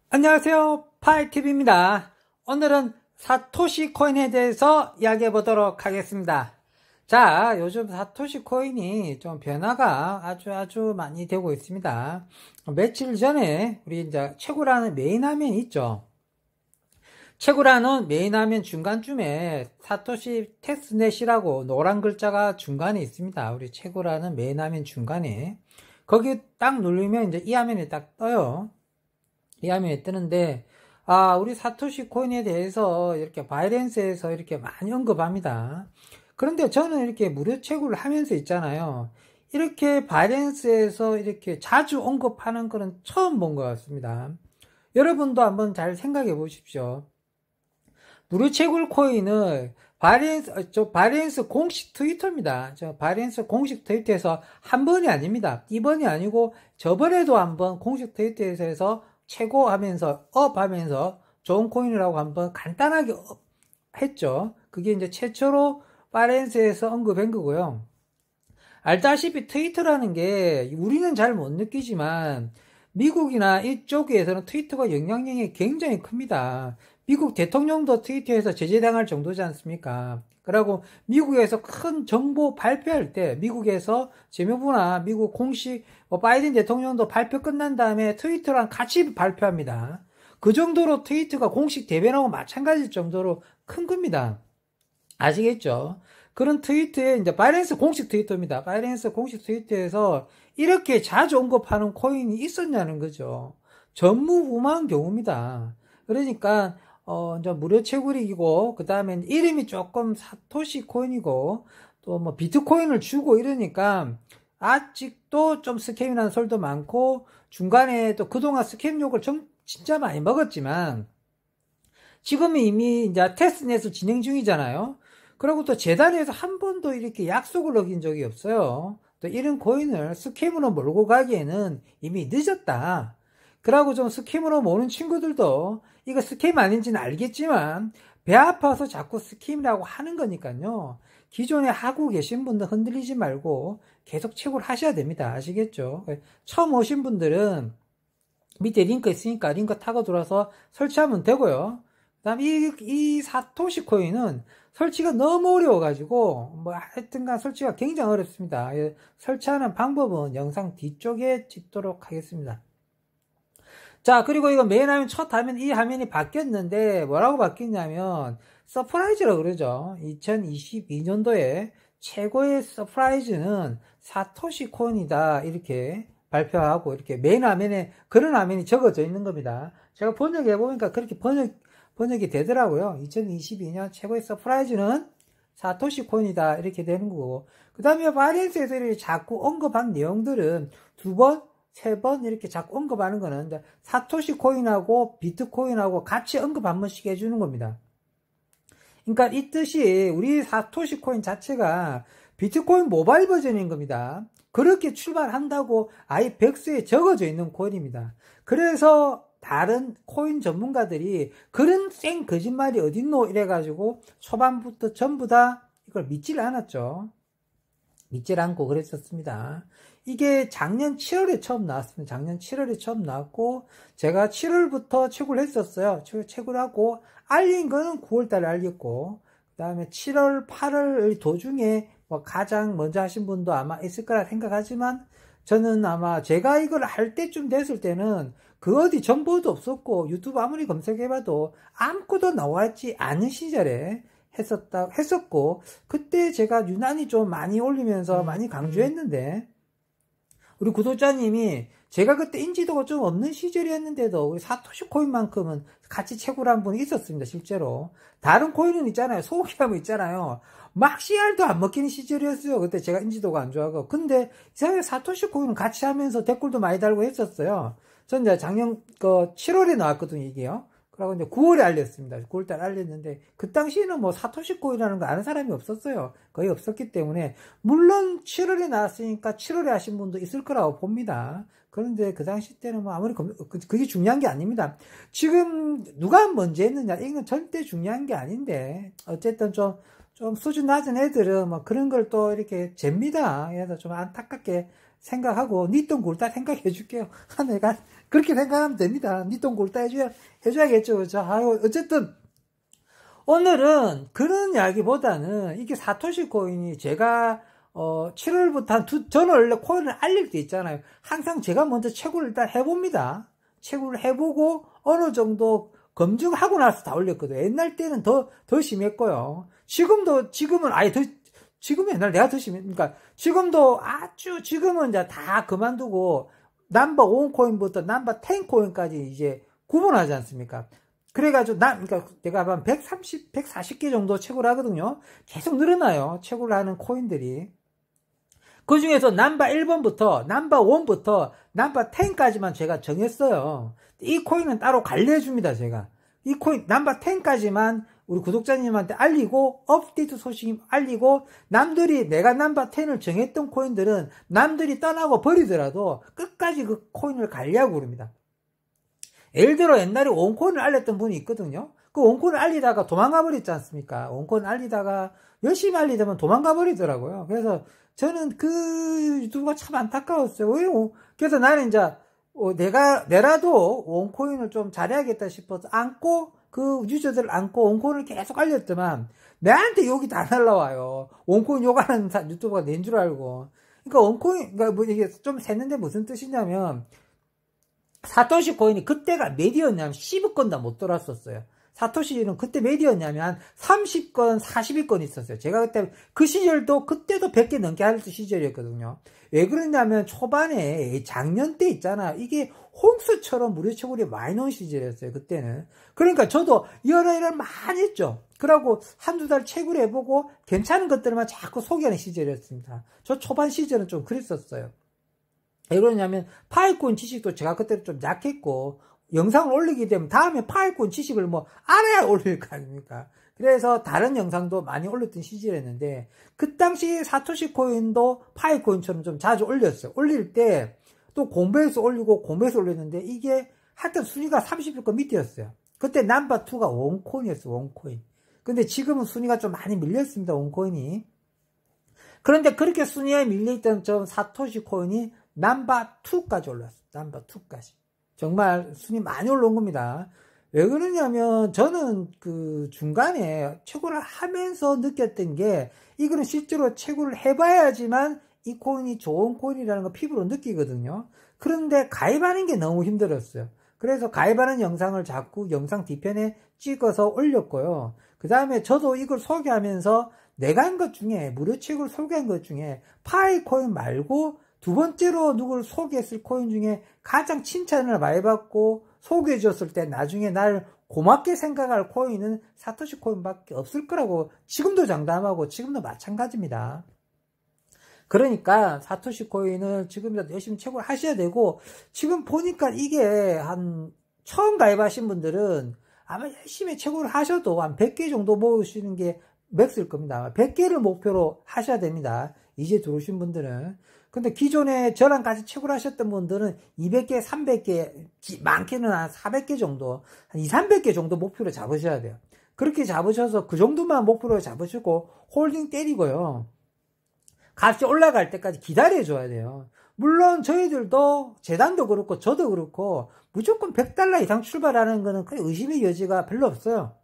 안녕하세요, 파이TV입니다. 오늘은 사토시 코인에 대해서 이야기해 보도록 하겠습니다. 자, 요즘 사토시 코인이 좀 변화가 아주 많이 되고 있습니다. 며칠 전에 우리 이제 최고라는 메인 화면이 있죠. 최고라는 메인 화면 중간쯤에 사토시 테스트넷이라고 노란 글자가 중간에 있습니다. 우리 최고라는 메인 화면 중간에. 거기 딱 누르면 이제 이 화면이 딱 떠요. 이 화면에 뜨는데, 우리 사토시 코인에 대해서 이렇게 바이낸스에서 이렇게 많이 언급합니다. 그런데 저는 이렇게 무료 채굴을 하면서 있잖아요. 이렇게 바이낸스에서 이렇게 자주 언급하는 거는 처음 본 것 같습니다. 여러분도 한번 잘 생각해 보십시오. 무료 채굴 코인을 바이낸스 공식 트위터입니다. 바이낸스 공식 트위터에서 한 번이 아닙니다. 이번이 아니고 저번에도 한번 공식 트위터에서 최고 하면서 업 하면서 좋은 코인이라고 한번 간단하게 했죠. 그게 이제 최초로 바이낸스에서 언급한 거고요. 알다시피 트위터라는 게 우리는 잘 못 느끼지만 미국이나 이쪽에서는 트위터가 영향력이 굉장히 큽니다. 미국 대통령도 트위터에서 제재당할 정도지 않습니까? 그리고 미국에서 큰 정보 발표할 때 미국에서 재무부나 미국 공식 바이든 대통령도 발표 끝난 다음에 트위터랑 같이 발표합니다. 그 정도로 트위터가 공식 대변하고 마찬가지일 정도로 큰 겁니다. 아시겠죠? 그런 트위터에 이제 바이낸스 공식 트위터입니다. 바이낸스 공식 트위터에서 이렇게 자주 언급하는 코인이 있었냐는 거죠. 전무후무한 경우입니다. 그러니까 이제 무료 채굴이고, 그 다음에 이름이 조금 사토시 코인이고, 또 뭐 비트코인을 주고 이러니까, 아직도 좀 스캠이라는 소리도 많고, 중간에 또 그동안 스캠 욕을 진짜 많이 먹었지만, 지금은 이미 이제 테스트넷을 진행 중이잖아요. 그리고 또 재단에서 한 번도 이렇게 약속을 어긴 적이 없어요. 또 이런 코인을 스캠으로 몰고 가기에는 이미 늦었다. 그러고 좀 스캠으로 모는 친구들도 이거 스캠 아닌지는 알겠지만 배 아파서 자꾸 스캠이라고 하는 거니까요. 기존에 하고 계신 분들 흔들리지 말고 계속 채굴 하셔야 됩니다. 아시겠죠? 처음 오신 분들은 밑에 링크 있으니까 링크 타고 들어와서 설치하면 되고요. 그 다음 이 사토시 코인은 설치가 너무 어려워가지고 하여튼간 설치가 굉장히 어렵습니다. 설치하는 방법은 영상 뒤쪽에 찍도록 하겠습니다. 자, 그리고 이거 메인 화면 첫 화면, 이 화면이 바뀌었는데, 뭐라고 바뀌었냐면, 서프라이즈라고 그러죠. 2022년도에 최고의 서프라이즈는 사토시 코인이다. 이렇게 발표하고, 이렇게 메인 화면에 그런 화면이 적어져 있는 겁니다. 제가 번역해보니까 그렇게 번역이 되더라고요. 2022년 최고의 서프라이즈는 사토시 코인이다. 이렇게 되는 거고. 그 다음에 바이낸스에서 이렇게 자꾸 언급한 내용들은 두 번, 세 번 이렇게 자꾸 언급하는 거는 사토시 코인하고 비트코인하고 같이 언급 한 번씩 해주는 겁니다. 그러니까 이 뜻이 우리 사토시 코인 자체가 비트코인 모바일 버전인 겁니다. 그렇게 출발한다고 아예 백서에 적어져 있는 코인입니다. 그래서 다른 코인 전문가들이 그런 쌩 거짓말이 어딨노 이래가지고 초반부터 전부 다 이걸 믿질 않았죠. 믿질 않고 그랬었습니다. 이게 작년 7월에 처음 나왔습니다. 작년 7월에 처음 나왔고, 제가 7월부터 채굴을 했었어요. 채굴을 하고, 알린 거는 9월달에 알렸고, 그 다음에 7월, 8월 도중에 가장 먼저 하신 분도 아마 있을 거라 생각하지만, 저는 아마 제가 이걸 할 때쯤 됐을 때는 그 어디 정보도 없었고, 유튜브 아무리 검색해봐도 아무것도 나와있지 않은 시절에 했었고, 그때 제가 유난히 좀 많이 올리면서 많이 강조했는데, 우리 구독자님이 제가 그때 인지도가 좀 없는 시절이었는데도 우리 사토시 코인만큼은 같이 채굴 한 분이 있었습니다. 실제로 다른 코인은 있잖아요. 소고기하면 있잖아요. 막 씨알도 안 먹히는 시절이었어요. 그때 제가 인지도가 안 좋아하고. 근데 이상하게 사토시 코인은 같이 하면서 댓글도 많이 달고 했었어요. 전 이제 작년 7월에 나왔거든요. 이게요. 그리고 이제 9월에 알렸습니다. 9월달 알렸는데, 그 당시에는 뭐 사토시 코인이라는 거 아는 사람이 없었어요. 거의 없었기 때문에, 물론 7월에 나왔으니까 7월에 하신 분도 있을 거라고 봅니다. 그런데 그 당시 때는 뭐 아무리 그게 중요한 게 아닙니다. 지금 누가 먼저 했느냐, 이건 절대 중요한 게 아닌데, 어쨌든 좀 좀 수준 낮은 애들은 뭐 그런 걸 또 이렇게 잽니다. 그래서 좀 안타깝게 생각하고, 니 돈 골다 생각해 줄게요. 내가 그렇게 생각하면 됩니다. 니 돈 골다 해줘야겠죠. 자, 어쨌든, 오늘은 그런 이야기보다는 이게 사토시 코인이 제가 7월부터 저는 원래 코인을 알릴 때 있잖아요. 항상 제가 먼저 채굴을 일단 해봅니다. 채굴을 해보고 어느 정도 검증하고 나서 다 올렸거든요. 옛날 때는 더 심했고요. 지금은 아예 지금은 옛날 내가 더 그러니까 지금은 이제 다 그만두고 넘버 1 코인부터 넘버 10 코인까지 이제 구분하지 않습니까? 그래가지고 그러니까 내가 한 140개 정도 채굴 하거든요. 계속 늘어나요. 채굴 하는 코인들이. 그 중에서 넘버 1번부터 넘버 1부터 넘버 10까지만 제가 정했어요. 이 코인은 따로 관리해줍니다. 제가 이 코인 넘버 10까지만 우리 구독자님한테 알리고, 업데이트 소식 알리고, 내가 넘버 10을 정했던 코인들은 남들이 떠나고 버리더라도 끝까지 그 코인을 관리하고 그럽니다. 예를 들어 옛날에 원코인을 알렸던 분이 있거든요. 그 원코인을 알리다가 도망가 버렸지 않습니까? 원코인 알리다가 열심히 알리다면 도망가 버리더라고요. 그래서 저는 그 유튜브가 참 안타까웠어요. 왜요? 그래서 나는 이제 내라도 원코인을 좀 잘해야겠다 싶어서 그 유저들을 안고 원코인을 계속 알렸더만 내한테 욕이 다 날라와요. 원코인 욕하는 유튜버가 낸 줄 알고. 그러니까 원코인, 그러니까 뭐 이게 좀 샜는데 무슨 뜻이냐면, 사토시 코인이 그때가 몇 위였냐면 10위권 다 못 돌았었어요. 사토시는 그때 몇 위였냐면 30건, 40위권 있었어요. 제가 그때 그 시절도 그때도 100개 넘게 할 시절이었거든요. 왜 그러냐면 초반에 작년 때 있잖아. 이게 홍수처럼 무료 채굴이 많이 나온 시절이었어요. 그때는. 그러니까 저도 여러 일을 많이 했죠. 그러고 한두 달 채굴해보고 괜찮은 것들만 자꾸 소개하는 시절이었습니다. 저 초반 시절은 좀 그랬었어요. 왜 그러냐면 파이코인 지식도 제가 그때 좀 약했고, 영상을 올리게 되면 다음에 파이코인 지식을 뭐 알아야 올릴 거 아닙니까? 그래서 다른 영상도 많이 올렸던 시절이었는데, 그 당시 사토시 코인도 파이코인처럼 좀 자주 올렸어요. 올릴 때 또 공부해서 올리고 공부해서 올렸는데, 이게 하여튼 순위가 30위권 밑이었어요. 그때 넘버 2가 원코인이었어요. 원코인. 근데 지금은 순위가 좀 많이 밀렸습니다. 원코인이. 그런데 그렇게 순위에 밀려있던 저 사토시 코인이 넘버 2까지 올랐어요. 넘버 2까지. 정말 순위 많이 올라온 겁니다. 왜 그러냐면 저는 그 중간에 채굴을 하면서 느꼈던 게, 이거는 실제로 채굴을 해봐야지만 이 코인이 좋은 코인이라는 걸 피부로 느끼거든요. 그런데 가입하는 게 너무 힘들었어요. 그래서 가입하는 영상을 자꾸 영상 뒤편에 찍어서 올렸고요. 그 다음에 저도 이걸 소개하면서 내가 한 것 중에, 무료 채굴 소개한 것 중에 파이코인 말고 두 번째로 누굴 소개했을 코인 중에 가장 칭찬을 많이 받고 소개해 줬을 때 나중에 날 고맙게 생각할 코인은 사토시 코인밖에 없을 거라고 지금도 장담하고, 지금도 마찬가지입니다. 그러니까 사토시 코인을 지금이라도 열심히 채굴 하셔야 되고, 지금 보니까 이게 처음 가입하신 분들은 아마 열심히 채굴을 하셔도 한 100개 정도 모으시는 게 맥스일 겁니다. 100개를 목표로 하셔야 됩니다. 이제 들어오신 분들은. 근데 기존에 저랑 같이 채굴 하셨던 분들은 200개, 300개, 많게는 한 400개 정도, 한 2, 300개 정도 목표로 잡으셔야 돼요. 그렇게 잡으셔서 그 정도만 목표로 잡으시고 홀딩 때리고요. 값이 올라갈 때까지 기다려줘야 돼요. 물론 저희들도, 재단도 그렇고 저도 그렇고 무조건 $100 이상 출발하는 거는 거의 의심의 여지가 별로 없어요.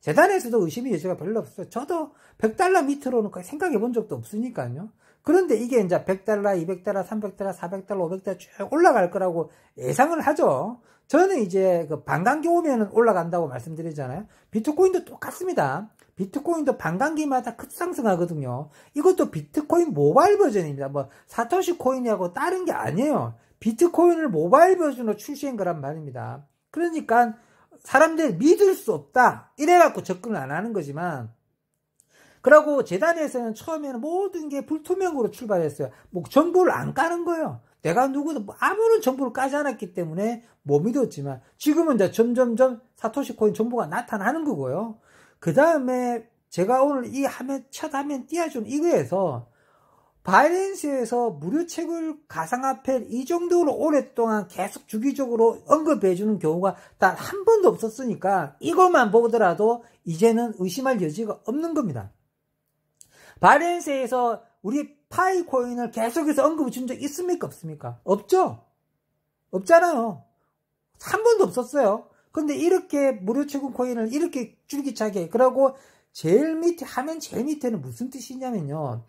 재단에서도 의심의 여지가 별로 없어요. 저도 $100 밑으로는 거의 생각해 본 적도 없으니까요. 그런데 이게 이제 $100, $200, $300, $400, $500 쭉 올라갈 거라고 예상을 하죠. 저는 이제 그 반감기 오면은 올라간다고 말씀드리잖아요. 비트코인도 똑같습니다. 비트코인도 반감기마다 급상승하거든요. 이것도 비트코인 모바일 버전입니다. 뭐 사토시 코인이하고 다른 게 아니에요. 비트코인을 모바일 버전으로 출시한 거란 말입니다. 그러니까 사람들이 믿을 수 없다 이래갖고 접근을 안 하는 거지만, 그러고 재단에서는 처음에는 모든 게 불투명으로 출발했어요. 뭐 정보를 안 까는 거예요. 내가 누구도 아무런 정보를 까지 않았기 때문에 못 믿었지만, 지금은 이제 점점점 사토시 코인 정보가 나타나는 거고요. 그 다음에 제가 오늘 이 첫 화면 띄워준 이거에서 바이낸스에서 무료 채굴 가상화폐 이 정도로 오랫동안 계속 주기적으로 언급해주는 경우가 단 한 번도 없었으니까 이것만 보더라도 이제는 의심할 여지가 없는 겁니다. 바이낸스에서 우리 파이 코인을 계속해서 언급을 준 적 있습니까? 없습니까? 없죠? 없잖아요. 한 번도 없었어요. 근데 이렇게 무료 채굴 코인을 이렇게 줄기차게, 그러고 제일 밑에, 화면 제일 밑에는 무슨 뜻이냐면요.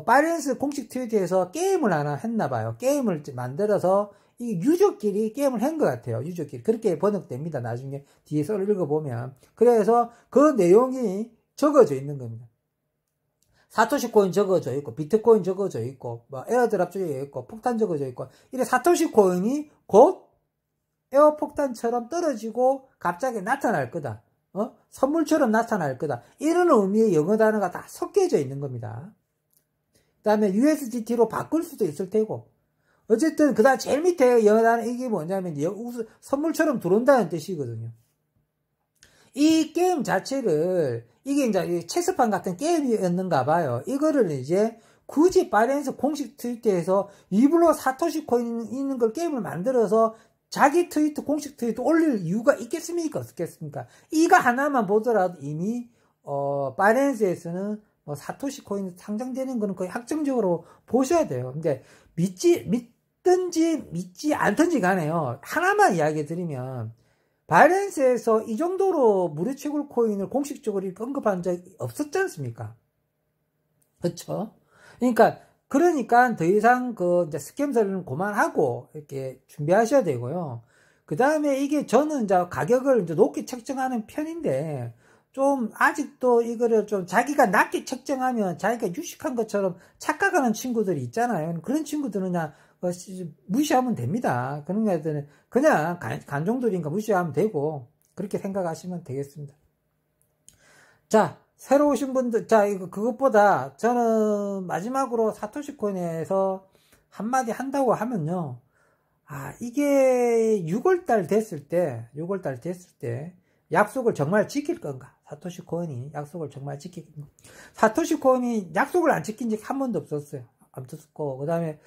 바이낸스 공식 트위터에서 게임을 하나 했나봐요. 게임을 만들어서, 이 유저끼리 게임을 한 것 같아요. 유저끼리. 그렇게 번역됩니다. 나중에 뒤에서 읽어보면. 그래서 그 내용이 적어져 있는 겁니다. 사토시 코인 적어져 있고, 비트코인 적어져 있고, 뭐 에어드랍 적어져 있고, 폭탄 적어져 있고, 이래 사토시 코인이 곧 에어 폭탄처럼 떨어지고 갑자기 나타날 거다. 선물처럼 나타날 거다. 이런 의미의 영어 단어가 다 섞여져 있는 겁니다. 그 다음에 USDT로 바꿀 수도 있을 테고. 어쨌든, 그 다음 제일 밑에 영어 단어 이게 뭐냐면, 선물처럼 들어온다는 뜻이거든요. 이 게임 자체를, 이게 이제 체스판 같은 게임이었는가 봐요. 이거를 이제 굳이 바이낸스 공식 트위터에서 일부러 사토시 코인 있는 걸 게임을 만들어서 자기 트위터, 공식 트위터 올릴 이유가 있겠습니까? 없겠습니까? 이거 하나만 보더라도 이미, 바이낸스에서는 뭐 사토시 코인 상장되는 거는 거의 확정적으로 보셔야 돼요. 근데 믿든지 믿지 않든지 간에요. 하나만 이야기 드리면, 바이낸스에서 이 정도로 무료 채굴 코인을 공식적으로 이렇게 언급한 적이 없었지 않습니까? 그렇죠? 그러니까 더 이상 이제 스캠들은 그만하고 이렇게 준비하셔야 되고요. 그 다음에 이게 저는 이제 가격을 이제 높게 책정하는 편인데, 좀 아직도 이거를 좀 자기가 낮게 책정하면 자기가 유식한 것처럼 착각하는 친구들이 있잖아요. 그런 친구들은 그냥 무시하면 됩니다. 그런 애들은 그냥 간종들이니까 무시하면 되고, 그렇게 생각하시면 되겠습니다. 자, 새로 오신 분들, 자, 그것보다 저는 마지막으로 사토시 코인에서 한마디 한다고 하면요. 이게 6월달 됐을 때, 약속을 정말 지킬 건가? 사토시 코인이 약속을 정말 지킬 건가? 사토시 코인이 약속을 안 지킨 적이 한 번도 없었어요. 없었고, 그 다음에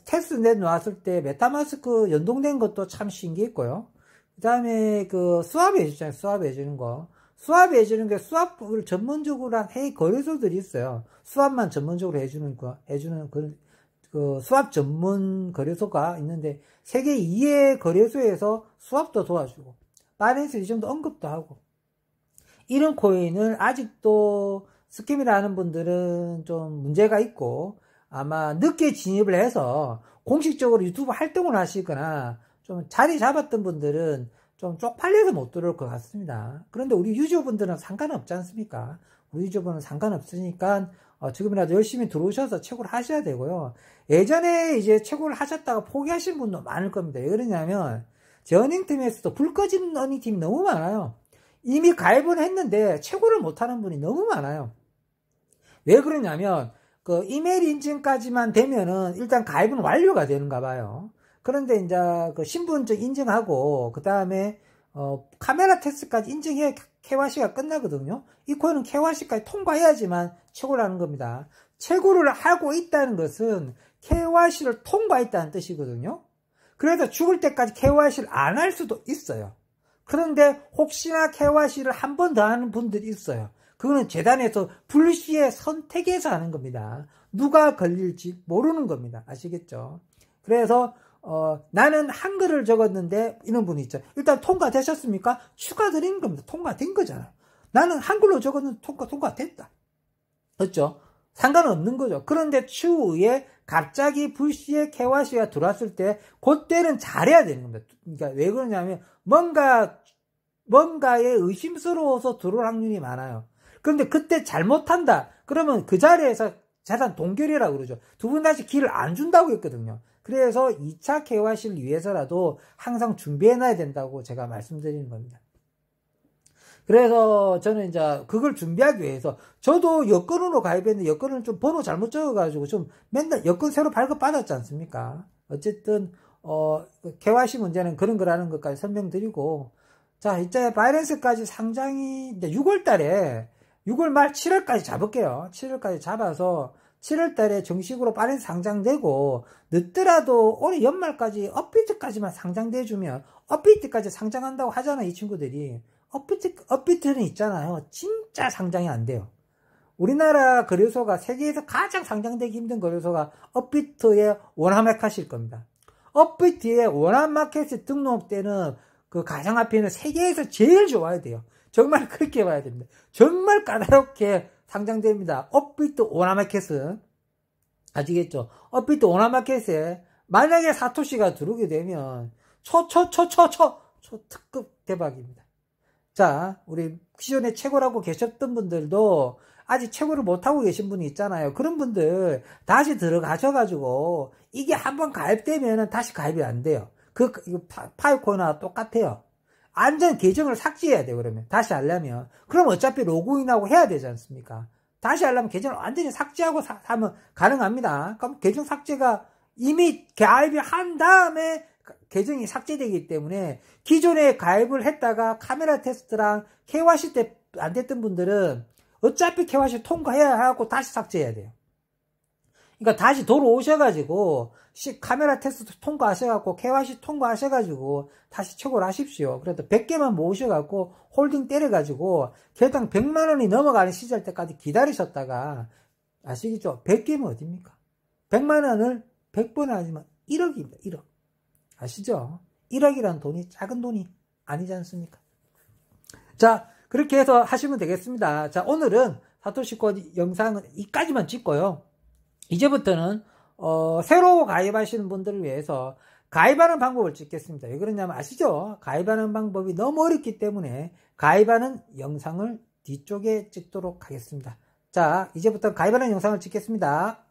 테스트넷 나왔을 때 메타마스크 연동된 것도 참 신기했고요. 그 다음에 스왑 해주잖아요. 스왑 해주는 거. 스왑 해주는 게 스왑을 전문적으로 한 거래소들이 있어요. 스왑만 전문적으로 해주는 스왑 전문 거래소가 있는데, 세계 2의 거래소에서 스왑도 도와주고, 바이낸스 이 정도 언급도 하고, 이런 코인을 아직도 스캠이라 하는 분들은 좀 문제가 있고, 아마 늦게 진입을 해서 공식적으로 유튜브 활동을 하시거나 좀 자리 잡았던 분들은 좀 쪽팔려서 못 들어올 것 같습니다. 그런데 우리 유저분들은 상관없지 않습니까? 우리 유저분은 상관없으니까 지금이라도 열심히 들어오셔서 채굴을 하셔야 되고요. 예전에 이제 채굴을 하셨다가 포기하신 분도 많을 겁니다. 왜 그러냐면 제 어닝팀에서도 불 꺼진 어닝팀이 너무 많아요. 이미 가입은 했는데 채굴을 못하는 분이 너무 많아요. 왜 그러냐면 이메일 인증까지만 되면은 일단 가입은 완료가 되는가 봐요. 그런데 이제 신분증 인증하고 그 다음에 카메라 테스트까지 인증해야 KYC가 끝나거든요. 이 코인은 KYC까지 통과해야지만 채굴을 하는 겁니다. 채굴을 하고 있다는 것은 KYC를 통과했다는 뜻이거든요. 그래서 죽을 때까지 KYC를 안 할 수도 있어요. 그런데 혹시나 KYC를 한 번 더 하는 분들이 있어요. 그거는 재단에서 불시에 선택해서 하는 겁니다. 누가 걸릴지 모르는 겁니다. 아시겠죠? 그래서 나는 한글을 적었는데 이런 분이 있죠. 일단 통과되셨습니까? 축하드리는 겁니다. 통과된 거잖아요. 나는 한글로 적었는데 통과됐다. 그렇죠? 상관없는 거죠. 그런데 추후에 갑자기 불시에 KYC가 들어왔을 때 그때는 잘해야 되는 겁니다. 그러니까 왜 그러냐면 뭔가에 의심스러워서 들어올 확률이 많아요. 그런데 그때 잘못한다. 그러면 그 자리에서 재산 동결이라고 그러죠. 두 분 다시 기회를 안 준다고 했거든요. 그래서 2차 KYC를 위해서라도 항상 준비해놔야 된다고 제가 말씀드리는 겁니다. 그래서 저는 이제 그걸 준비하기 위해서 저도 여권으로 가입했는데 여권을 좀 번호 잘못 적어가지고 좀 맨날 여권 새로 발급받았지 않습니까? 어쨌든 KYC 문제는 그런 거라는 것까지 설명드리고, 자, 이제 바이낸스까지 상장이 이제 6월 말 7월까지 잡을게요. 7월까지 잡아서 7월 달에 정식으로 바이낸스 상장되고, 늦더라도 올해 연말까지 업비트까지만 상장돼주면, 업비트까지 상장한다고 하잖아요, 이 친구들이. 업비트는 있잖아요. 진짜 상장이 안 돼요. 우리나라 거래소가 세계에서 가장 상장되기 힘든 거래소가 업비트의 원화마켓일 겁니다. 업비트의 원화마켓에 등록되는 그 가상화폐는 세계에서 제일 좋아야 돼요. 정말 그렇게 봐야 됩니다. 정말 까다롭게 상장됩니다. 업비트 원화마켓은. 아시겠죠? 업비트 원화마켓에 만약에 사토시가 들어오게 되면 초특급 대박입니다. 자, 우리 기존에 최고라고 계셨던 분들도 아직 최고를 못하고 계신 분이 있잖아요. 그런 분들 다시 들어가셔가지고 이게 한번 가입되면 다시 가입이 안 돼요. 파이코인과 똑같아요. 완전 계정을 삭제해야 돼요. 그러면 다시 하려면. 그럼 어차피 로그인하고 해야 되지 않습니까? 다시 하려면 계정을 완전히 삭제하고 하면 가능합니다. 그럼 계정 삭제가 이미 가입이 한 다음에 계정이 삭제되기 때문에 기존에 가입을 했다가 카메라 테스트랑 KYC 때 안 됐던 분들은 어차피 KYC 통과해야 하고 다시 삭제해야 돼요. 그러니까 다시 돌아오셔가지고 카메라 테스트 통과하셔가지고 KYC 통과하셔가지고 다시 최고를 하십시오. 그래도 100개만 모으셔가지고 홀딩 때려가지고 개당 100만원이 넘어가는 시절 때까지 기다리셨다가 아시겠죠? 100개면 어딥니까? 100만원을 100번 하지만 1억입니다. 1억. 아시죠? 1억이라는 돈이 작은 돈이 아니지 않습니까? 자, 그렇게 해서 하시면 되겠습니다. 자, 오늘은 사토시코인 영상은 이까지만 찍고요. 이제부터는 새로 가입하시는 분들을 위해서 가입하는 방법을 찍겠습니다. 왜 그러냐면 아시죠? 가입하는 방법이 너무 어렵기 때문에 가입하는 영상을 뒤쪽에 찍도록 하겠습니다. 자, 이제부터 가입하는 영상을 찍겠습니다.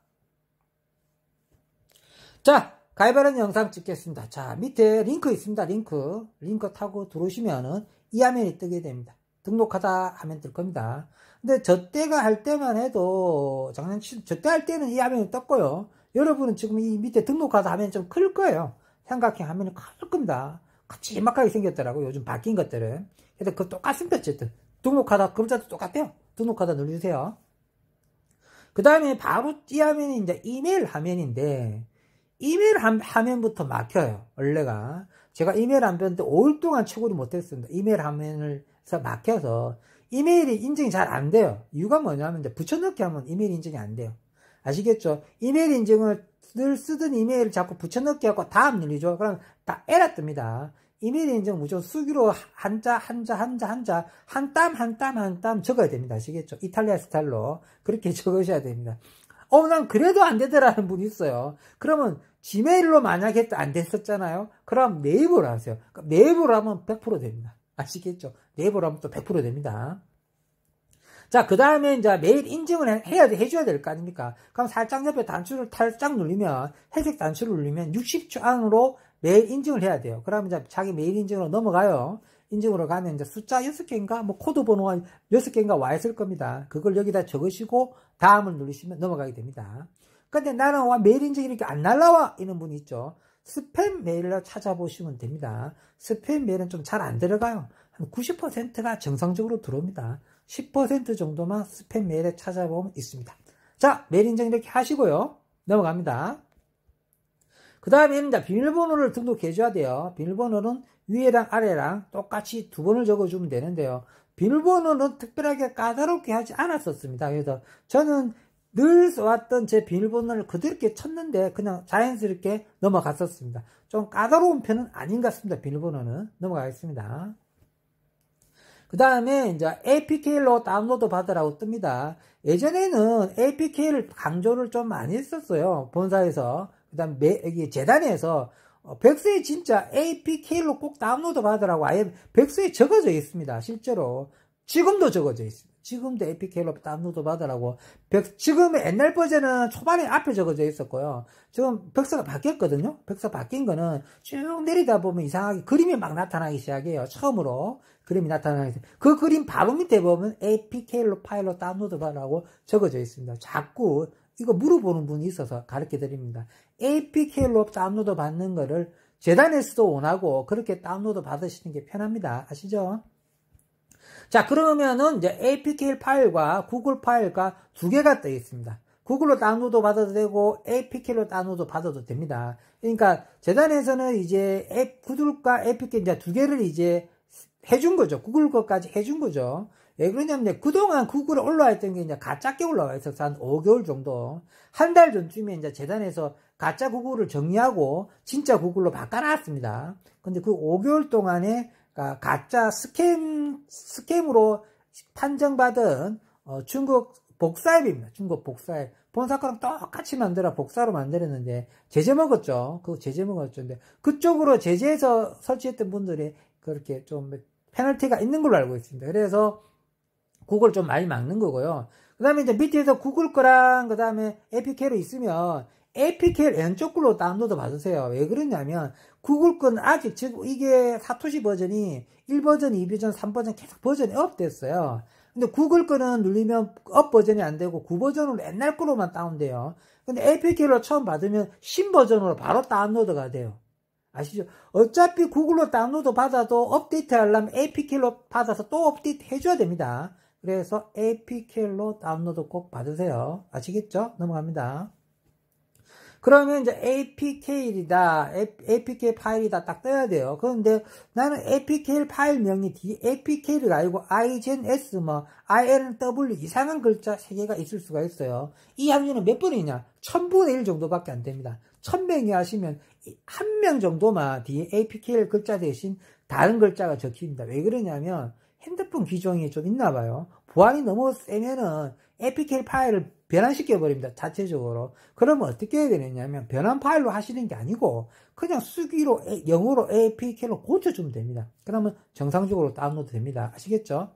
자, 가입하는 영상 찍겠습니다. 자, 밑에 링크 있습니다. 링크 타고 들어오시면은 이 화면이 뜨게 됩니다. 등록하다 하면 뜰 겁니다. 근데 저 때가 할 때만 해도 저 때 할 때는 이 화면이 떴고요. 여러분은 지금 이 밑에 등록하다 하면 좀 클 거예요. 삼각형 화면이 클 겁니다. 깜찍하게 생겼더라고요. 요즘 바뀐 것들은. 그래서 그거 똑같습니다. 어쨌든 등록하다 글자도 똑같아요. 등록하다 눌러주세요. 그 다음에 바로 이 화면이 이제 이메일 화면인데 이메일 화면부터 막혀요. 원래가 제가 이메일 안 배웠는데 5일 동안 최고를 못했습니다. 이메일 화면에서 막혀서 이메일이 인증이 잘 안 돼요. 이유가 뭐냐면 이제 붙여넣기 하면 이메일 인증이 안 돼요. 아시겠죠? 이메일 인증을 늘 쓰던 이메일을 자꾸 붙여넣기 하고 다음 눌리죠. 그럼 다 에러 뜹니다. 이메일 인증 무조건 수기로 한 땀 적어야 됩니다. 아시겠죠? 이탈리아 스타일로 그렇게 적으셔야 됩니다. 난 그래도 안 되더라는 분이 있어요. 그러면 지메일로 만약에 안 됐었잖아요. 그럼 네이버로 하세요. 네이버로 하면 100% 됩니다. 아시겠죠? 네이버로 하면 또 100% 됩니다. 자, 그 다음에 이제 메일 인증을 해줘야 될 거 아닙니까? 그럼 살짝 옆에 단추를 살짝 누르면, 회색 단추를 누르면 60초 안으로 메일 인증을 해야 돼요. 그러면 이제 자기 메일 인증으로 넘어가요. 인증으로 가면 이제 숫자 6개인가, 코드 번호가 6개인가 와 있을 겁니다. 그걸 여기다 적으시고, 다음을 누르시면 넘어가게 됩니다. 근데 나는 메일 인증이 이렇게 안 날라와! 이런 분이 있죠. 스팸 메일로 찾아보시면 됩니다. 스팸 메일은 좀 잘 안 들어가요. 한 90%가 정상적으로 들어옵니다. 10% 정도만 스팸 메일에 찾아보면 있습니다. 자, 메일 인증 이렇게 하시고요. 넘어갑니다. 그 다음에는 이제 비밀번호를 등록해 줘야 돼요. 비밀번호는 위에랑 아래랑 똑같이 2번을 적어주면 되는데요. 비밀번호는 특별하게 까다롭게 하지 않았었습니다. 그래서 저는 늘 써왔던 제 비밀번호를 그대로 이렇게 쳤는데 그냥 자연스럽게 넘어갔었습니다. 좀 까다로운 편은 아닌 것 같습니다. 비밀번호는 넘어가겠습니다. 그 다음에 이제 APK로 다운로드 받으라고 뜹니다. 예전에는 APK를 강조를 좀 많이 했었어요. 본사에서. 그 다음에 여기 재단에서 백서에 진짜 APK로 꼭 다운로드 받으라고 아예 백서에 적어져 있습니다. 실제로. 지금도 적어져 있습니다. 지금도 APK로 다운로드 받으라고. 지금 옛날 버전은 초반에 앞에 적어져 있었고요. 지금 백서가 바뀌었거든요. 백서 바뀐 거는 쭉 내리다 보면 이상하게 그림이 막 나타나기 시작해요. 처음으로 그림이 나타나기 시작해요. 그 그림 바로 밑에 보면 APK로 파일로 다운로드 받으라고 적어져 있습니다. 자꾸 이거 물어보는 분이 있어서 가르쳐 드립니다. APK로 다운로드 받는 거를 재단에서도 원하고 그렇게 다운로드 받으시는 게 편합니다. 아시죠? 자, 그러면은 이제 APK 파일과 구글 파일과 두 개가 떠 있습니다. 구글로 다운로드 받아도 되고 APK로 다운로드 받아도 됩니다. 그러니까 재단에서는 이제 구글과 APK 이제 두 개를 이제 해준 거죠. 구글 것까지 해준 거죠. 왜 그러냐면 그동안 구글에 올라와 있던 게 이제 가짜게 올라와 있어서 한 5개월 정도, 한 달 전쯤에 이제 재단에서 가짜 구글을 정리하고 진짜 구글로 바꿔놨습니다. 근데 그 5개월 동안에 가짜 스캠으로 판정받은 중국 복사앱입니다. 중국 복사앱. 본사 거랑 똑같이 만들어 복사로 만들었는데 제재 먹었죠. 그거 제재 먹었죠. 근데 그쪽으로 제재해서 설치했던 분들이 그렇게 좀 페널티가 있는 걸로 알고 있습니다. 그래서 구글 좀 많이 막는 거고요. 그 다음에 이제 밑에서 구글 거랑 그 다음에 APK로 있으면 APK를 왼쪽 걸로 다운로드 받으세요. 왜 그러냐면 구글 건 아직 지금 이게 사토시 버전이 1버전, 2버전, 3버전 계속 버전이 업됐어요. 근데 구글 거는 누르면 업 버전이 안 되고 9버전으로 옛날 거로만 다운돼요. 근데 APK로 처음 받으면 신버전으로 바로 다운로드가 돼요. 아시죠? 어차피 구글로 다운로드 받아도 업데이트 하려면 APK로 받아서 또 업데이트 해줘야 됩니다. 그래서 APK로 다운로드 꼭 받으세요. 아시겠죠? 넘어갑니다. 그러면 이제 APK이다, APK 파일이다 딱 떠야 돼요. 그런데 나는 APK 파일명이 APK가 아니고 IGNS, INW 이상한 글자 3개가 있을 수가 있어요. 이 함수는 몇 번이냐? 1000분의 1 정도밖에 안 됩니다. 1000명이 하시면 1명 정도만 뒤에 APK 글자 대신 다른 글자가 적힙니다. 왜 그러냐면 핸드폰 기종이 좀 있나 봐요. 보안이 너무 세면은 APK 파일을 변환시켜 버립니다. 자체적으로. 그러면 어떻게 해야 되느냐면 변환 파일로 하시는 게 아니고 그냥 수기로 영어로 APK로 고쳐주면 됩니다. 그러면 정상적으로 다운로드 됩니다. 아시겠죠?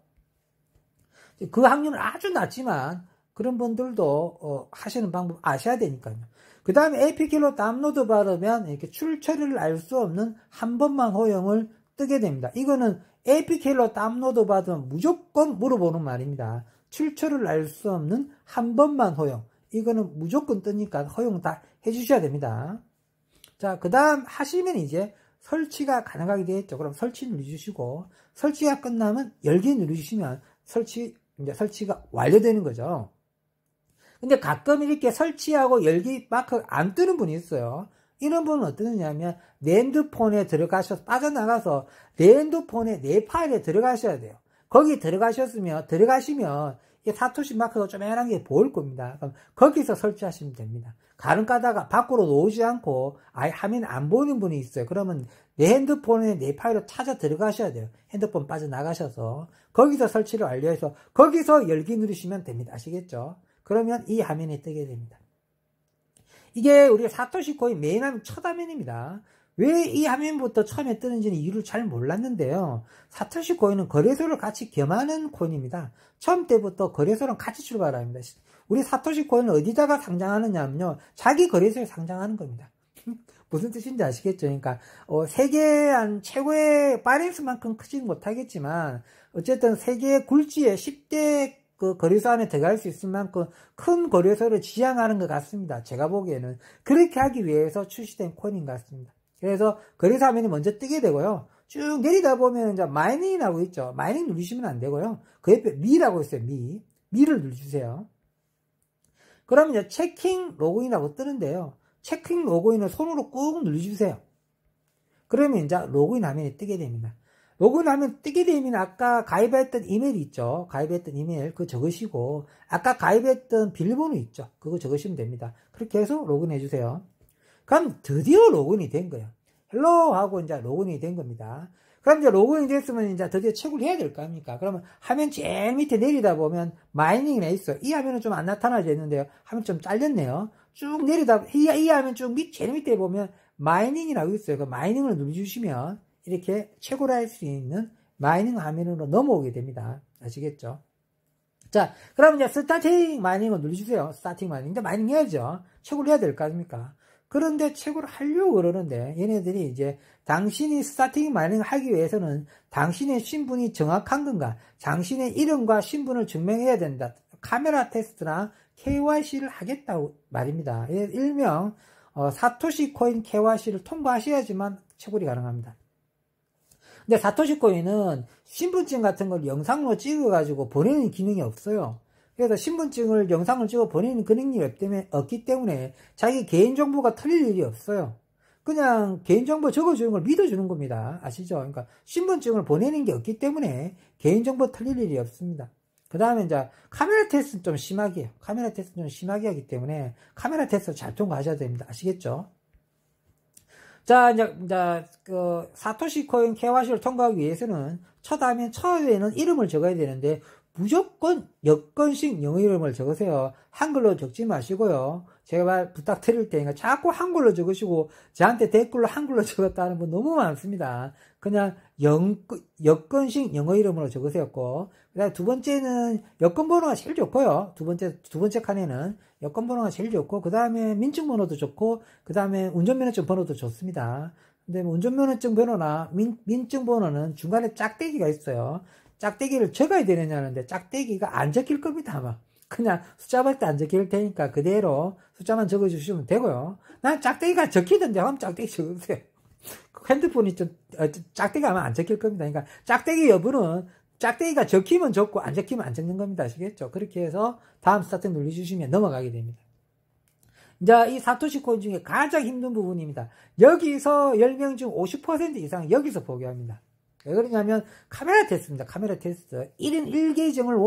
그 확률은 아주 낮지만 그런 분들도 하시는 방법 아셔야 되니까요. 그 다음에 APK로 다운로드 받으면 이렇게 출처리를 알 수 없는 한 번만 허용을 뜨게 됩니다. 이거는 APK로 다운로드 받으면 무조건 물어보는 말입니다. 출처를 알 수 없는 한 번만 허용. 이거는 무조건 뜨니까 허용 다 해주셔야 됩니다. 자, 그 다음 하시면 이제 설치가 가능하게 되겠죠. 그럼 설치 누르주시고, 설치가 끝나면 열기 누르주시면 설치가 완료되는 거죠. 근데 가끔 이렇게 설치하고 열기 마크 안 뜨는 분이 있어요. 이런 분은 어떠냐면 내 핸드폰에 들어가셔서 빠져나가서 내 핸드폰에 내 파일에 들어가셔야 돼요. 거기 들어가시면 이 사토시 마크가 조그만한 게 보일 겁니다. 그럼 거기서 설치하시면 됩니다. 가끔 가다가 밖으로 놓지 않고 아예 화면에 안 보이는 분이 있어요. 그러면 내 핸드폰에 내 파일을 찾아 들어가셔야 돼요. 핸드폰 빠져나가셔서 거기서 설치를 완료해서 거기서 열기 누르시면 됩니다. 아시겠죠? 그러면 이 화면이 뜨게 됩니다. 이게 우리 사토시 코인 메인 화면 첫 화면입니다. 왜 이 화면부터 처음에 뜨는지는 이유를 잘 몰랐는데요. 사토시 코인은 거래소를 같이 겸하는 코인입니다. 처음 때부터 거래소랑 같이 출발합니다. 우리 사토시 코인은 어디다가 상장하느냐면요. 자기 거래소에 상장하는 겁니다. 무슨 뜻인지 아시겠죠? 그러니까 세계 한 최고의 바이낸스만큼 크지는 못하겠지만 어쨌든 세계 굴지의 10대 그 거래소 안에 들어갈 수 있을 만큼 큰 거래소를 지향하는 것 같습니다. 제가 보기에는 그렇게 하기 위해서 출시된 코인인 것 같습니다. 그래서 거래소 화면이 먼저 뜨게 되고요. 쭉 내리다 보면 이제 마이닝이라고 있죠. 마이닝 누르시면 안 되고요. 그 옆에 미라고 있어요. 미를 누르주세요. 그러면 이제 체킹 로그인이라고 뜨는데요. 체킹 로그인을 손으로 꾹 눌러주세요. 그러면 이제 로그인 화면이 뜨게 됩니다. 로그인 하면 뜨게 되면 아까 가입했던 이메일 있죠. 가입했던 이메일 그거 적으시고 아까 가입했던 비밀번호 있죠. 그거 적으시면 됩니다. 그렇게 해서 로그인 해주세요. 그럼 드디어 로그인이 된 거예요. 헬로 하고 이제 로그인이 된 겁니다. 그럼 이제 로그인이 됐으면 이제 드디어 채굴을 해야 될 거 아닙니까? 그러면 화면 제일 밑에 내리다 보면 마이닝이나 있어요. 이 화면은 좀 안 나타나져 있는데요. 화면 좀 잘렸네요. 쭉 내리다 이 화면 쭉 제일 밑에 보면 마이닝이라고 있어요. 그 마이닝을 눌러주시면 이렇게 채굴 할 수 있는 마이닝 화면으로 넘어오게 됩니다. 아시겠죠? 자, 그럼 이제 스타팅 마이닝을 눌러주세요. 스타팅 마이닝. 근데 마이닝 해야죠. 채굴 해야 될 거 아닙니까? 그런데 채굴을 하려고 그러는데 얘네들이 이제 당신이 스타팅 마이닝을 하기 위해서는 당신의 신분이 정확한 건가? 당신의 이름과 신분을 증명해야 된다. 카메라 테스트나 KYC를 하겠다고 말입니다. 일명 사토시 코인 KYC를 통과하셔야지만 채굴이 가능합니다. 근데 사토시 코인은 신분증 같은 걸 영상으로 찍어가지고 보내는 기능이 없어요. 그래서 신분증을 영상을 찍어 보내는 기능이 없기 때문에 자기 개인정보가 털릴 일이 없어요. 그냥 개인정보 적어주는 걸 믿어주는 겁니다. 아시죠? 그러니까 신분증을 보내는 게 없기 때문에 개인정보 틀릴 일이 없습니다. 그 다음에 이제 카메라 테스트는 좀 심하게 해요. 카메라 테스트는 좀 심하게 하기 때문에 카메라 테스트 잘 통과하셔야 됩니다. 아시겠죠? 자, 이제 그 사토시 코인 KYC를 통과하기 위해서는 첫 화면 처음에는 이름을 적어야 되는데 무조건 여건식 영어 이름을 적으세요. 한글로 적지 마시고요. 제가 부탁드릴 테니까 자꾸 한글로 적으시고 저한테 댓글로 한글로 적었다는 분 너무 많습니다. 그냥 여건식 영어 이름으로 적으세요. 그 다음에 두 번째는 여권번호가 제일 좋고요. 두 번째 칸에는 여권번호가 제일 좋고, 그 다음에 민증번호도 좋고, 그 다음에 운전면허증 번호도 좋습니다. 근데 운전면허증 번호나 민증번호는 중간에 짝대기가 있어요. 짝대기를 적어야 되느냐는데 짝대기가 안 적힐 겁니다. 아마 그냥 숫자밖에 안 적힐 테니까 그대로 숫자만 적어주시면 되고요. 난 짝대기가 적히던데 그럼 짝대기 적으세요. 핸드폰이 좀 짝대기가 아마 안 적힐 겁니다. 그러니까 짝대기 여부는 짝대기가 적히면 적고 안 적히면 안 적는 겁니다. 아시겠죠? 그렇게 해서 다음 스타트 눌러주시면 넘어가게 됩니다. 이제 이 사토시 코인 중에 가장 힘든 부분입니다. 여기서 10명 중 50% 이상 여기서 포기합니다. 왜 그러냐면 카메라 테스트입니다. 카메라 테스트. 1인 1계정을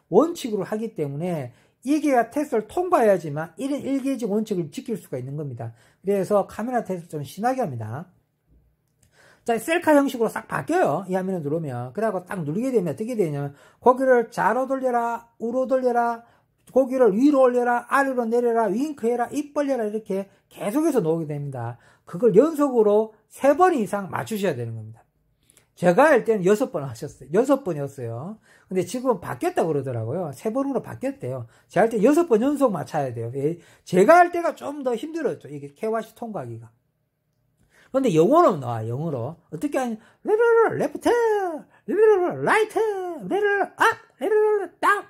원칙으로 하기 때문에 이게 테스트를 통과해야지만 1인 1계정 원칙을 지킬 수가 있는 겁니다. 그래서 카메라 테스트 좀 심하게 합니다. 자, 셀카 형식으로 싹 바뀌어요. 이 화면을 누르면. 그러고 딱 누르게 되면 어떻게 되냐면 고개를 좌로 돌려라, 우로 돌려라, 고개를 위로 올려라, 아래로 내려라, 윙크해라, 입 벌려라 이렇게 계속해서 나오게 됩니다. 그걸 연속으로 3번 이상 맞추셔야 되는 겁니다. 제가 할 때는 6번 하셨어요. 6번이었어요. 근데 지금 바뀌었다고 그러더라고요. 3번으로 바뀌었대요. 제가 할 때 6번 연속 맞춰야 돼요. 제가 할 때가 좀 더 힘들었죠. 이게 KYC 통과하기가. 근데 영어로 나와, 영어로. 어떻게 하냐. 레프트, 라이트, 업, 다운,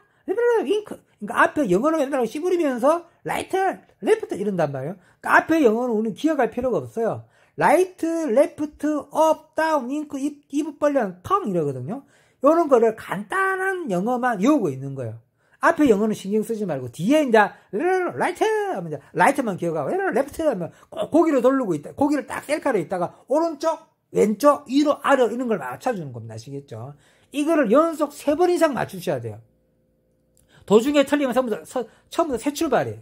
윙크. 그러니까 앞에 영어로 맨날 씹으리면서 라이트, 레프트 이런단 말이에요. 그러니까 앞에 영어는 우리는 기억할 필요가 없어요. 라이트, 레프트, 업, 다운, 윙크, 입 벌려, 텅 이러거든요. 이런 거를 간단한 영어만 외우고 있는 거예요. 앞에 영어는 신경 쓰지 말고 뒤에 이제 라이트 하면 이제 라이트만 기억하고 레프트 하면 고기를 돌리고 있다. 고기를 딱 셀카로 있다가 오른쪽, 왼쪽, 위로, 아래로 이런 걸 맞춰주는 겁니다. 아시겠죠? 이거를 연속 3번 이상 맞추셔야 돼요. 도중에 틀리면 처음부터 새 출발이에요.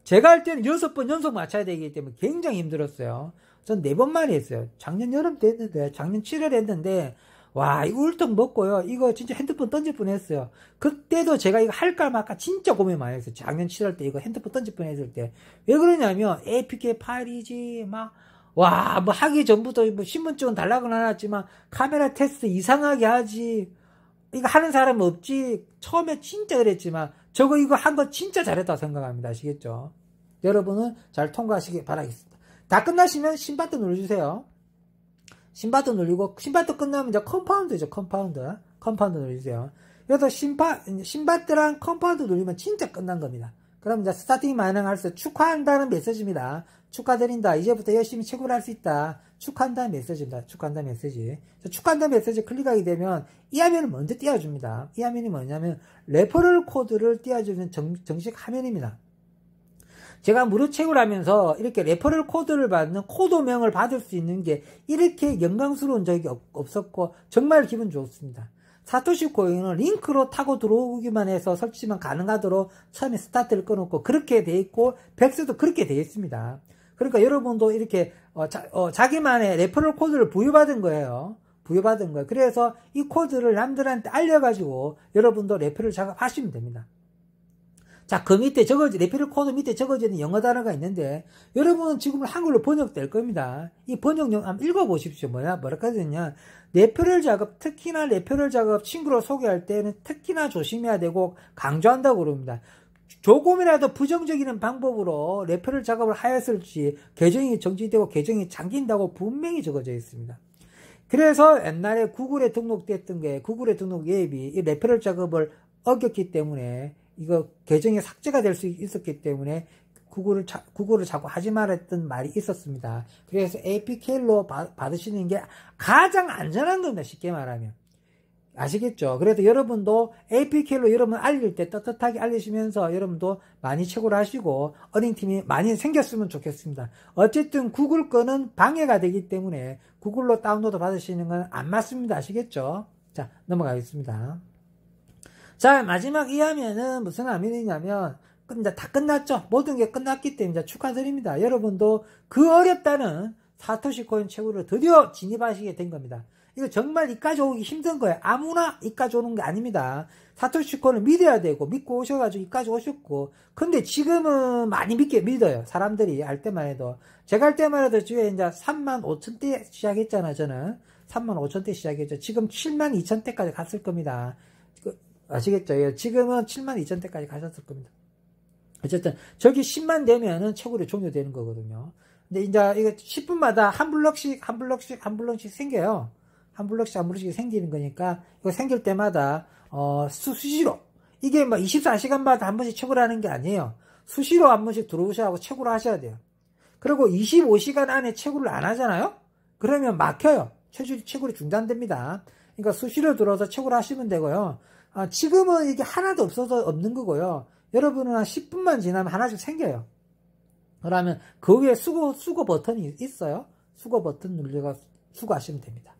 제가 할 때는 6번 연속 맞춰야 되기 때문에 굉장히 힘들었어요. 전 4번만 했어요. 작년 여름 때 했는데, 작년 7월에 했는데, 와, 이거 울떡 먹고요. 이거 진짜 핸드폰 던질 뻔 했어요. 그때도 제가 이거 할까 말까 진짜 고민 많이 했어요. 작년 7월 때 이거 핸드폰 던질 뻔 했을 때. 왜 그러냐면, APK 파일이지, 뭐 하기 전부터 뭐 신분증은 달라고 나눴지만, 카메라 테스트 이상하게 하지. 이거 하는 사람은 없지. 처음에 진짜 그랬지만, 이거 한 거 진짜 잘했다고 생각합니다. 아시겠죠? 여러분은 잘 통과하시기 바라겠습니다. 다 끝나시면 신바트 눌러주세요. 신바트 눌리고, 신바트 끝나면 이제 컴파운드죠, 컴파운드 눌러주세요. 그래서 신바트랑 컴파운드 눌리면 진짜 끝난 겁니다. 그럼 이제 스타팅 만행할수 축하한다는 메시지입니다. 축하드린다. 이제부터 열심히 최고를 할 수 있다. 축하한다는 메시지입니다. 축하한다는 메시지. 축하한다는 메시지 클릭하게 되면 이 화면을 먼저 띄워줍니다. 이 화면이 뭐냐면 레퍼럴 코드를 띄워주는 정식 화면입니다. 제가 무료 체육을 하면서 이렇게 레퍼럴 코드를 받는 코드명을 받을 수 있는 게 이렇게 영광스러운 적이 없었고 정말 기분 좋습니다. 사토시 코인은 링크로 타고 들어오기만 해서 설치만 가능하도록 처음에 스타트를 끊었고 그렇게 돼 있고 백스도 그렇게 돼 있습니다. 그러니까 여러분도 이렇게 자기만의 레퍼럴 코드를 부여받은 거예요. 그래서 이 코드를 남들한테 알려가지고 여러분도 레퍼럴 작업하시면 됩니다. 자, 그 밑에 레퍼럴 코드 밑에 적어져 있는 영어 단어가 있는데, 여러분은 지금 한글로 번역될 겁니다. 이 번역용 한번 읽어보십시오. 뭐라고 하냐. 레퍼럴 작업, 특히나 레퍼럴 작업 친구로 소개할 때는 특히나 조심해야 되고 강조한다고 그럽니다. 조금이라도 부정적인 방법으로 레퍼럴 작업을 하였을지 계정이 정지되고 계정이 잠긴다고 분명히 적어져 있습니다. 그래서 옛날에 구글에 등록됐던 게 구글에 등록 앱이 이 레퍼럴 작업을 어겼기 때문에 이거 계정이 삭제가 될 수 있었기 때문에 구글을 자꾸 하지 말았던 말이 있었습니다. 그래서 APK로 받으시는 게 가장 안전한 겁니다. 쉽게 말하면. 아시겠죠? 그래도 여러분도 APK로 여러분 알릴 때 떳떳하게 알리시면서 여러분도 많이 채굴 하시고 어닝팀이 많이 생겼으면 좋겠습니다. 어쨌든 구글 거는 방해가 되기 때문에 구글로 다운로드 받으시는 건 안 맞습니다. 아시겠죠? 자, 넘어가겠습니다. 자, 마지막 이 화면은 무슨 화면이냐면 이제 다 끝났죠? 모든 게 끝났기 때문에 축하드립니다. 여러분도 그 어렵다는 사토시 코인 채굴을 드디어 진입하시게 된 겁니다. 이거 정말 이까지 오기 힘든 거예요. 아무나 이까지 오는 게 아닙니다. 사토시 코인을 믿어야 되고 믿고 오셔가지고 이까지 오셨고, 근데 지금은 많이 믿어요. 사람들이 할 때만 해도. 제가 할 때만 해도 주에 이제 35,000대 시작했잖아요. 저는 35,000대 시작했죠. 지금 72,000대까지 갔을 겁니다. 아시겠죠? 지금은 72,000대까지 가셨을 겁니다. 어쨌든 저기 10만 되면은 채굴이 종료되는 거거든요. 근데 이제 이거 10분마다 한 블럭씩 생겨요. 한 블럭씩 생기는 거니까 이거 생길 때마다 수시로 이게 막 24시간마다 한 번씩 채굴하는 게 아니에요. 수시로 한 번씩 들어오셔서 채굴을 하셔야 돼요. 그리고 25시간 안에 채굴을 안 하잖아요. 그러면 막혀요. 채굴이 중단됩니다. 그러니까 수시로 들어서 채굴을 하시면 되고요. 지금은 이게 하나도 없는 거고요. 여러분은 한 10분만 지나면 하나씩 생겨요. 그러면 그 위에 수거 버튼이 있어요. 수거 버튼 눌러서 수거하시면 됩니다.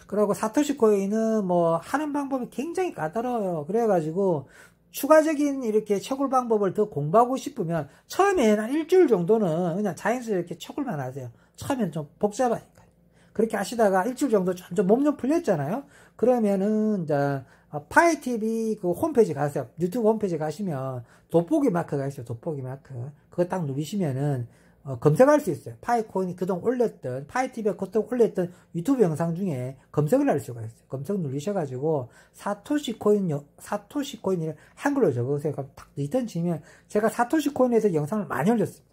그리고 사토시 코인은 뭐 하는 방법이 굉장히 까다로워요. 그래가지고 추가적인 이렇게 채굴 방법을 더 공부하고 싶으면 처음엔 한 일주일 정도는 그냥 자연스럽게 채굴만 하세요. 처음엔 좀 복잡하니까. 그렇게 하시다가 일주일 정도 점점 몸 좀 풀렸잖아요. 그러면은 이제 파이TV 그 홈페이지 가세요. 유튜브 홈페이지 가시면 돋보기 마크가 있어요. 돋보기 마크. 그거 딱 누르시면은 검색할 수 있어요. 파이코인이 그동안 올렸던, 파이TV가 그동안 올렸던 유튜브 영상 중에 검색을 할 수가 있어요. 검색 누르셔가지고 사토시 코인을 한글로 적으세요. 그럼 딱 리턴 치면 제가 사토시 코인에서 영상을 많이 올렸습니다.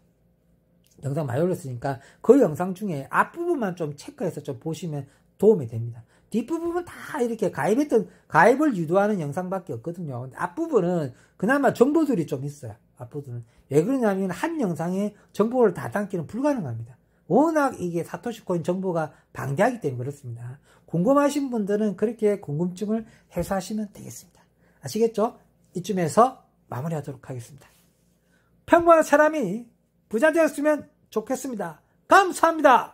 영상 많이 올렸으니까 그 영상 중에 앞부분만 좀 체크해서 좀 보시면 도움이 됩니다. 뒷부분은 다 이렇게 가입을 유도하는 영상밖에 없거든요. 근데 앞부분은 그나마 정보들이 좀 있어요. 앞부분은. 왜 그러냐면 한 영상에 정보를 다 담기는 불가능합니다. 워낙 이게 사토시 코인 정보가 방대하기 때문에 그렇습니다. 궁금하신 분들은 그렇게 궁금증을 해소하시면 되겠습니다. 아시겠죠? 이쯤에서 마무리하도록 하겠습니다. 평범한 사람이 부자 되었으면 좋겠습니다. 감사합니다.